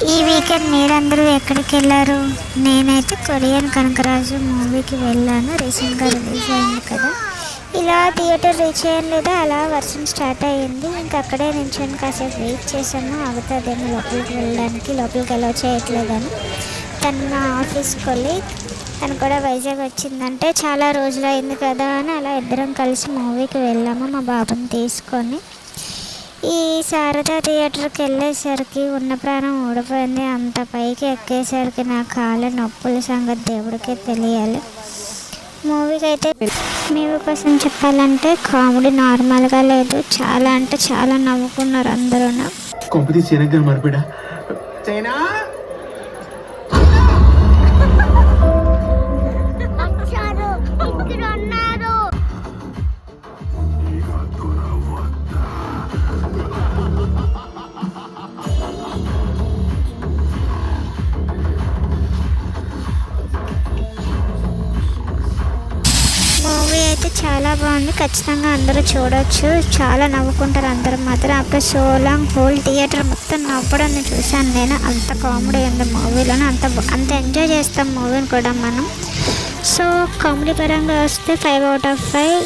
ఈ వీకెండ్ మీరందరూ ఎక్కడికి వెళ్ళారు? నేనైతే కొరియన్ కనకరాజు మూవీకి వెళ్ళాను. రీసెంట్గా రిలీజ్ అయింది కదా. ఇలా థియేటర్ రీచ్ అయ్యాను లేదా అలా వర్షం స్టార్ట్ అయ్యింది. ఇంకా అక్కడే నించొని కాసేపు వెయిట్ చేశాను. అవుతుందేమో లోపలికి వెళ్ళడానికి, లోపలికి ఎలా చేయట్లేదని. తను నా ఆఫీస్ కొలీగ్, తను కూడా వైజాగ్ వచ్చిందంటే చాలా రోజులు అయింది కదా అని అలా ఇద్దరం కలిసి మూవీకి వెళ్ళాము మా బాబుని తీసుకొని. ఈ శారదా థియేటర్కి వెళ్ళేసరికి ఉన్న ప్రాణం ఊడిపోయింది. అంత పైకి ఎక్కేసరికి నా కాళ్ళ నొప్పుల సంగతి దేవుడికే తెలియాలి. మూవీకి అయితే మూవీ కోసం చెప్పాలంటే కామెడీ నార్మల్గా లేదు, చాలా అంటే చాలా నవ్వుకున్నారు అందరూ. మూవీ అయితే చాలా బాగుంది, ఖచ్చితంగా అందరూ చూడవచ్చు. చాలా నవ్వుకుంటారు అందరూ మాత్రం. అప్పుడు సో లాంగ్ హోల్ థియేటర్ మొత్తం నవ్వడం చూశాను నేను. అంత కామెడీ ఉంది మూవీలోనే, అంత ఎంజాయ్ చేస్తాం మూవీని కూడా మనం. సో కామెడీ పరంగా వస్తే 5/5,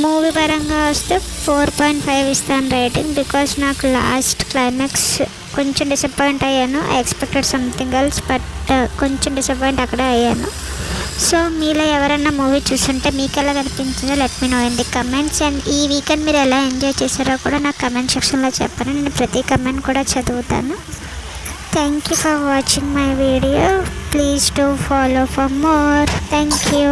మూవీ పరంగా వస్తే 4.5 ఇస్తాను రేటింగ్. బికాజ్ నాకు లాస్ట్ క్లైమాక్స్ కొంచెం డిసప్పాయింట్ అయ్యాను. I expected something else, but కొంచెం డిసప్పాయింట్ అక్కడే అయ్యాను. సో మీలో ఎవరన్నా మూవీ చూస్తుంటే మీకు ఎలా కనిపించిందో let me know in the comments. And ఈ వీకెండ్ మీరు ఎలా ఎంజాయ్ చేశారో కూడా నాకు కమెంట్ సెక్షన్లో చెప్పండి. నేను ప్రతి కమెంట్ కూడా చదువుతాను. Thank you for watching my video. Please do follow for more. Thank you.